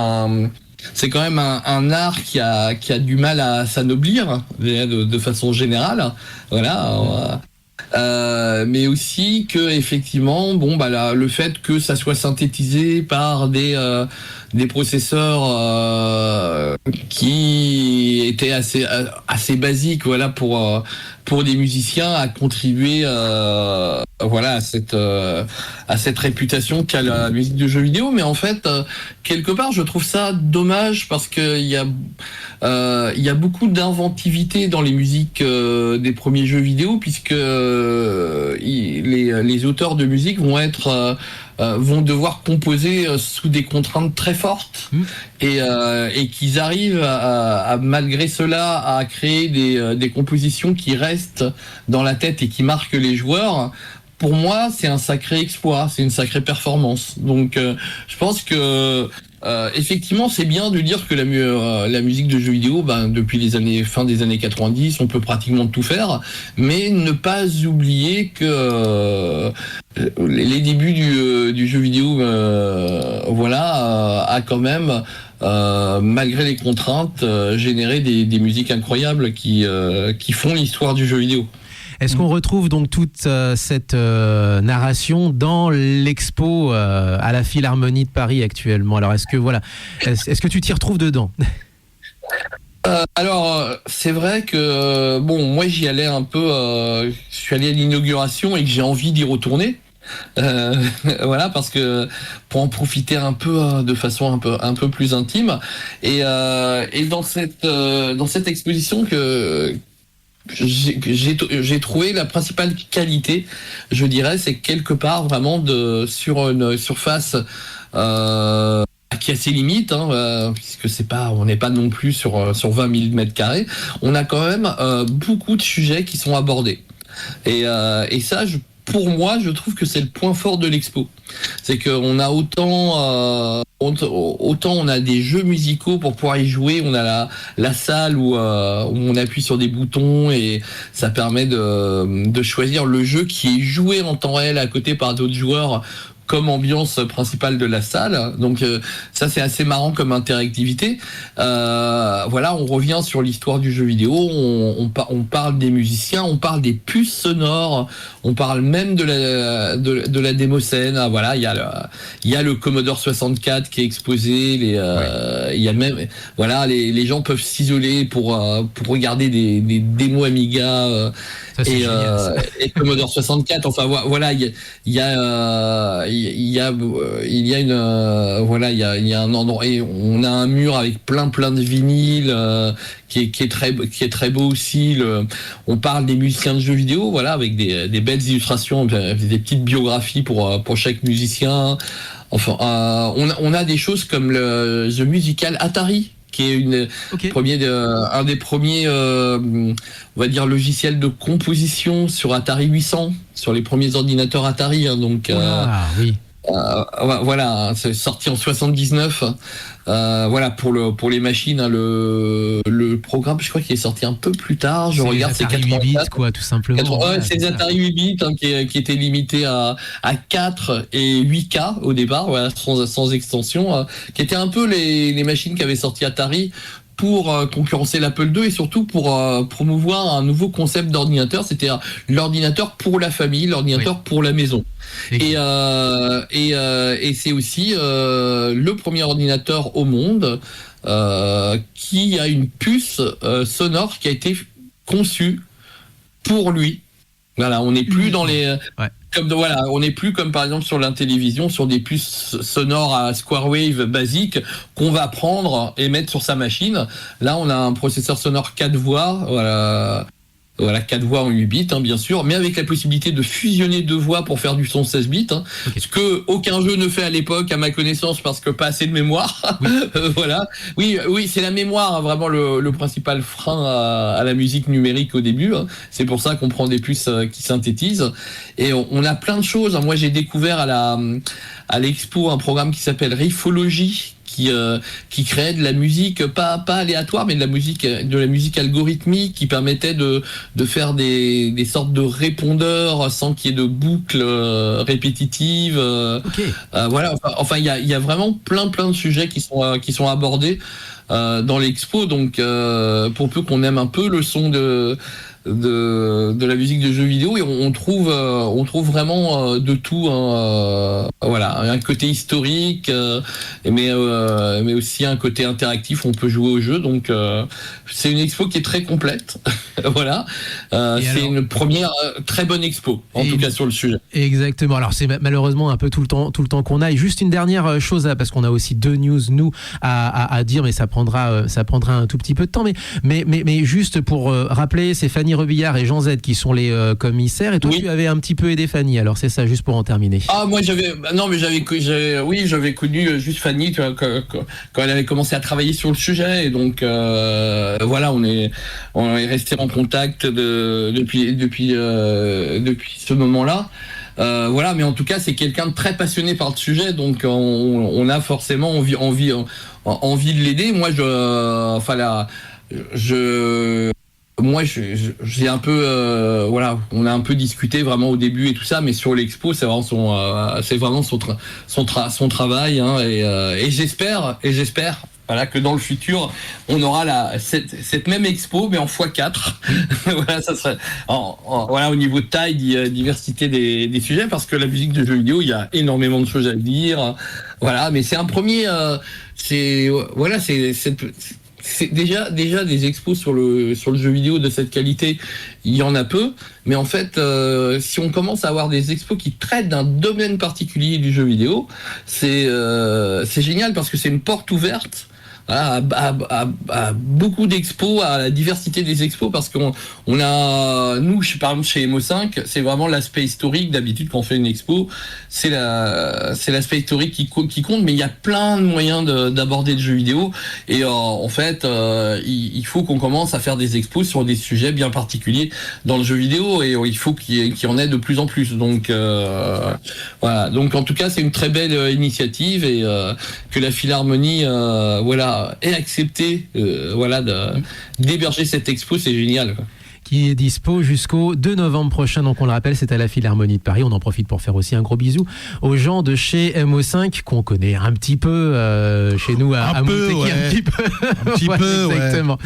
un art qui a du mal à s'anoblir de façon générale. Voilà. Mais aussi que effectivement, le fait que ça soit synthétisé par des processeurs qui étaient assez basiques, voilà, pour des musiciens, a contribué à cette réputation qu'a la musique de jeux vidéo. Mais en fait, quelque part, je trouve ça dommage parce que il y a beaucoup d'inventivité dans les musiques des premiers jeux vidéo, puisque les auteurs de musique vont devoir composer sous des contraintes très fortes et qu'ils arrivent à malgré cela à créer des compositions qui restent dans la tête et qui marquent les joueurs. Pour moi, c'est un sacré exploit, c'est une sacrée performance. Donc, je pense que effectivement, c'est bien de dire que la musique de jeux vidéo, depuis fin des années 90, on peut pratiquement tout faire, mais ne pas oublier que les débuts du jeu vidéo, a quand même, malgré les contraintes, généré des musiques incroyables qui font l'histoire du jeu vidéo. Est-ce qu'on retrouve donc toute cette narration dans l'expo à la Philharmonie de Paris actuellement? Alors est-ce que tu t'y retrouves dedans? Alors c'est vrai que moi j'y allais un peu, je suis allé à l'inauguration et que j'ai envie d'y retourner. Voilà, parce que pour en profiter un peu de façon un peu plus intime, et dans cette exposition que j'ai trouvé la principale qualité, je dirais, c'est quelque part vraiment sur une surface qui est assez limite, puisque on n'est pas non plus sur 20 000 mètres carrés. On a quand même beaucoup de sujets qui sont abordés, et ça, pour moi, je trouve que c'est le point fort de l'expo. C'est qu'on a autant on a des jeux musicaux pour pouvoir y jouer, on a la salle où on appuie sur des boutons et ça permet de choisir le jeu qui est joué en temps réel à côté par d'autres joueurs comme ambiance principale de la salle. Donc ça, c'est assez marrant comme interactivité. On revient sur l'histoire du jeu vidéo, on parle des musiciens, on parle des puces sonores, on parle même de la démoscène. Voilà, il y a le Commodore 64 qui est exposé, il y a même, voilà, les gens peuvent s'isoler pour regarder des démos Amiga et Commodore 64. Enfin voilà, il y il y a un endroit, et on a un mur avec plein de vinyles qui est très beau aussi. On parle des musiciens de jeux vidéo, voilà, avec des belles illustrations, des petites biographies pour chaque musicien. Enfin, on a des choses comme The Musical Atari, qui est un des premiers, on va dire, logiciels de composition sur Atari 800, sur les premiers ordinateurs Atari. Hein, donc, oui. Voilà, c'est sorti en 79. Voilà, pour les machines, hein, le programme, je crois qu'il est sorti un peu plus tard. Je regarde, c'est 8 bits, quoi, tout simplement. C'est des Atari 8 bits, hein, qui étaient limités à 4 et 8K au départ, voilà, sans extension, qui étaient un peu les machines qu'avait sorti Atari pour concurrencer l'Apple II et surtout pour promouvoir un nouveau concept d'ordinateur. C'était l'ordinateur pour la famille, l'ordinateur pour la maison. Et c'est aussi le premier ordinateur au monde qui a une puce sonore qui a été conçue pour lui. Voilà, on n'est plus dans les on n'est plus comme par exemple sur la télévision, sur des puces sonores à square wave basiques qu'on va prendre et mettre sur sa machine. Là, on a un processeur sonore 4 voix, voilà, 4 voix en 8 bits, hein, bien sûr, mais avec la possibilité de fusionner 2 voix pour faire du son 16 bits, hein, ce que aucun jeu ne fait à l'époque, à ma connaissance, parce que pas assez de mémoire. Oui. Voilà. Oui, c'est la mémoire, hein, vraiment le principal frein à la musique numérique au début. Hein. C'est pour ça qu'on prend des puces qui synthétisent. Et on a plein de choses. Hein. Moi, j'ai découvert à l'expo un programme qui s'appelle Riffology, qui créait de la musique pas aléatoire, mais de la musique algorithmique, qui permettait de faire des sortes de répondeurs sans qu'il y ait de boucles répétitives. Voilà, enfin il y a vraiment plein de sujets qui sont abordés dans l'expo. Donc pour peu qu'on aime un peu le son de la musique de jeux vidéo, et on trouve vraiment de tout, hein, voilà, un côté historique, mais aussi un côté interactif, on peut jouer au jeu. Donc c'est une expo qui est très complète. Voilà, c'est une première très bonne expo, en tout cas sur le sujet. Exactement. Alors c'est malheureusement un peu tout le temps qu'on aille. Juste une dernière chose, parce qu'on a aussi 2 news nous à dire, mais ça prendra un tout petit peu de temps. Mais juste pour rappeler, c'est Fanny Rebillard et Jean Z qui sont les commissaires, et toi tu avais un petit peu aidé Fanny, alors c'est ça, juste pour en terminer. Moi j'avais connu juste Fanny, tu vois, quand elle avait commencé à travailler sur le sujet, et donc voilà, on est resté en contact depuis ce moment-là. Voilà, mais en tout cas c'est quelqu'un de très passionné par le sujet, donc on a forcément envie de l'aider. Moi, j'ai un peu, voilà, on a un peu discuté vraiment au début et tout ça, mais sur l'expo, c'est vraiment son travail, hein, et j'espère, voilà, que dans le futur, on aura cette même expo, mais en x4. Voilà, ça serait, voilà, au niveau de taille, diversité des sujets, parce que la musique de jeux vidéo, il y a énormément de choses à dire. Voilà, mais c'est un premier, c'est déjà des expos sur le jeu vidéo de cette qualité, il y en a peu, mais en fait si on commence à avoir des expos qui traitent d'un domaine particulier du jeu vidéo, c'est génial, parce que c'est une porte ouverte à beaucoup d'expos, à la diversité des expos, parce qu'on a, nous, par exemple chez Emo5, c'est vraiment l'aspect historique. D'habitude quand on fait une expo, c'est l'aspect historique qui compte, mais il y a plein de moyens d'aborder le jeu vidéo, et en fait il faut qu'on commence à faire des expos sur des sujets bien particuliers dans le jeu vidéo, et il faut qu'il y en ait de plus en plus. Donc voilà, donc en tout cas c'est une très belle initiative, et que la Philharmonie ait accepté d'héberger cette expo, c'est génial, quoi. Qui est dispo jusqu'au 2 novembre prochain. Donc on le rappelle, c'est à la Philharmonie de Paris. On en profite pour faire aussi un gros bisou aux gens de chez MO5 qu'on connaît un petit peu chez nous à Montéki, un petit peu. Exactement.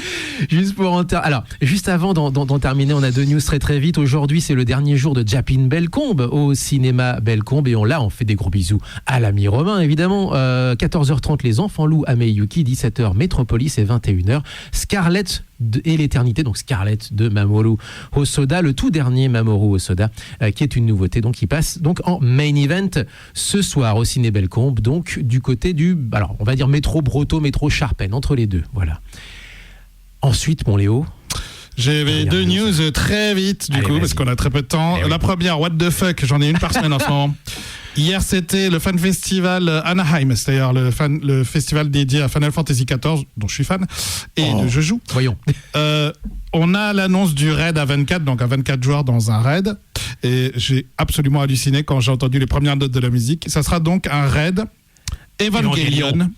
Juste pour alors juste avant d'en terminer, on a 2 news très vite. Aujourd'hui, c'est le dernier jour de Japin Bellecombe au cinéma Bellecombe, et on fait des gros bisous à l'ami Romain, évidemment. 14h30 les Enfants Loups à Meiuki, 17h Métropolis et 21h Scarlett et l'éternité, donc Scarlett de Mamoru Hosoda, le tout dernier Mamoru Hosoda, qui est une nouveauté, donc qui passe donc en main event ce soir au Ciné Bellecombe, donc du côté du, alors on va dire métro Brotto, métro Charpennes, entre les deux, voilà. Ensuite, mon Léo. J'avais deux news très vite, du coup, parce qu'on a très peu de temps. La première, what the fuck, j'en ai une par semaine en ce moment. Hier, c'était le fan festival Anaheim, c'est-à-dire le festival dédié à Final Fantasy XIV, dont je suis fan, et je joue. Voyons. On a l'annonce du raid à 24, donc à 24 joueurs dans un raid, et j'ai absolument halluciné quand j'ai entendu les premières notes de la musique. Ça sera donc un raid Evangelion.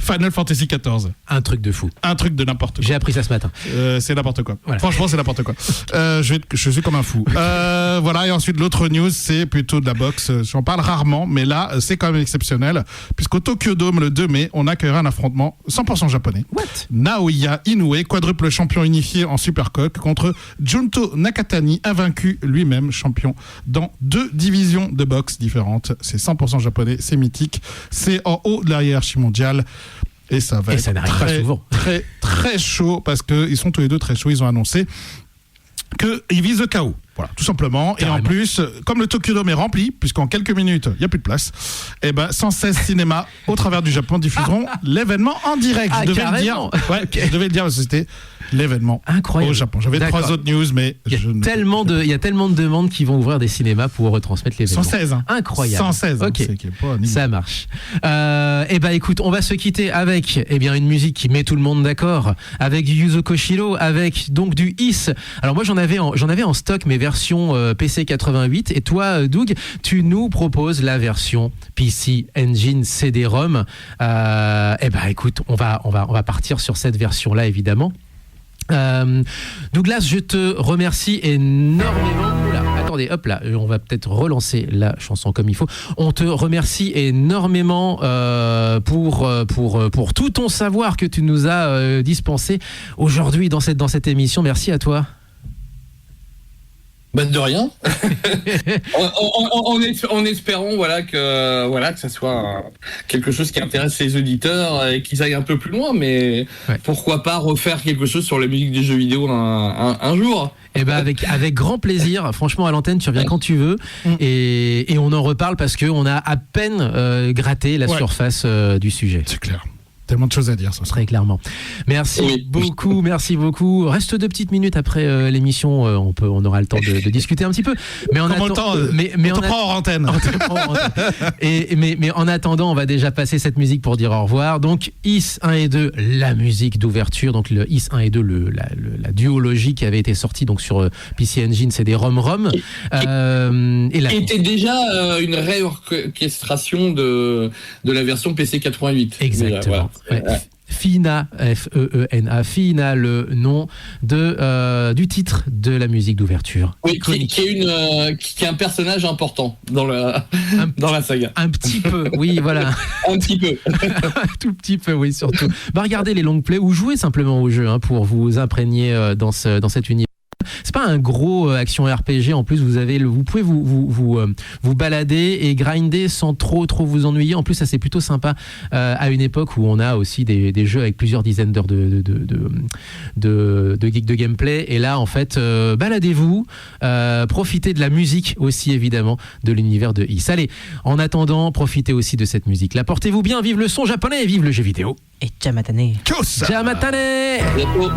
Final Fantasy XIV. Un truc de fou. Un truc de n'importe quoi. J'ai appris ça ce matin. C'est n'importe quoi. Voilà. Franchement, c'est n'importe quoi. Je suis comme un fou. Voilà, et ensuite, l'autre news, c'est plutôt de la boxe. J'en parle rarement, mais là, c'est quand même exceptionnel, puisqu'au Tokyo Dome, le 2 mai, on accueillera un affrontement 100% japonais. What? Naoya Inoue, quadruple champion unifié en Supercoque, contre Junto Nakatani, invaincu lui-même, champion dans 2 divisions de boxe différentes. C'est 100% japonais, c'est mythique, c'est en haut de la hiérarchie mondiale. Et ça va être très, très chaud, parce qu'ils sont tous les deux très chauds. Ils ont annoncé qu'ils visent le KO. Voilà, tout simplement. Carrément. Et en plus, comme le Tokyo Dome est rempli, puisqu'en quelques minutes, il n'y a plus de place, et ben 116 cinémas au travers du Japon diffuseront l'événement en direct. Ah, Je devais le dire. Ouais, okay. Je devais le dire, parce que c'était l'événement incroyable au Japon. J'avais 3 autres news, mais il y a tellement de demandes qui vont ouvrir des cinémas pour retransmettre l'événement. 116. Hein. Incroyable. 116. Ok. Hein, ça marche. Et ben écoute, on va se quitter avec une musique qui met tout le monde d'accord, avec du Yuzo Koshiro, avec donc du Is. Alors moi j'en avais en stock mes versions PC 88, et toi Doug, tu nous proposes la version PC Engine CD-ROM. Et ben écoute, on va partir sur cette version là évidemment. Douglas, je te remercie énormément. Oula, attendez, hop là, on va peut-être relancer la chanson comme il faut. On te remercie énormément pour tout ton savoir que tu nous as dispensé aujourd'hui dans cette émission. Merci à toi. Bah de rien. en espérant que ça soit quelque chose qui intéresse les auditeurs et qu'ils aillent un peu plus loin, mais pourquoi pas refaire quelque chose sur la musique des jeux vidéo un jour. Eh ben avec grand plaisir. Franchement, à l'antenne, tu reviens quand tu veux, et on en reparle parce qu'on a à peine gratté la surface du sujet. C'est clair. Tellement de choses à dire, ça très clairement. Merci beaucoup, merci beaucoup. Reste 2 petites minutes après l'émission, on aura le temps de discuter un petit peu. Mais on prend hors antenne. Mais en attendant, on va déjà passer cette musique pour dire au revoir. Donc Is 1 et 2, la musique d'ouverture. Donc le Is 1 et 2, la duologie qui avait été sortie donc sur PC Engine, c'est des ROM. Était déjà une réorchestration de la version PC 88. Exactement. Déjà, voilà. Fina, F-E-E-N-A, Fina, le nom du titre de la musique d'ouverture. Oui, qui est un personnage important dans la saga. Un petit peu, oui, voilà. Un petit peu. Un tout petit peu, oui, surtout. Regardez les long plays ou jouez simplement au jeu pour vous imprégner dans cet univers. C'est pas un gros action RPG, en plus vous pouvez vous balader et grinder sans trop vous ennuyer. En plus ça c'est plutôt sympa à une époque où on a aussi des jeux avec plusieurs dizaines d'heures de gameplay, et là en fait baladez-vous, profitez de la musique aussi évidemment de l'univers de Is. Allez, en attendant, profitez aussi de cette musique là, portez-vous bien, vive le son japonais et vive le jeu vidéo. Et Jamatane. Jamatane. Bientôt.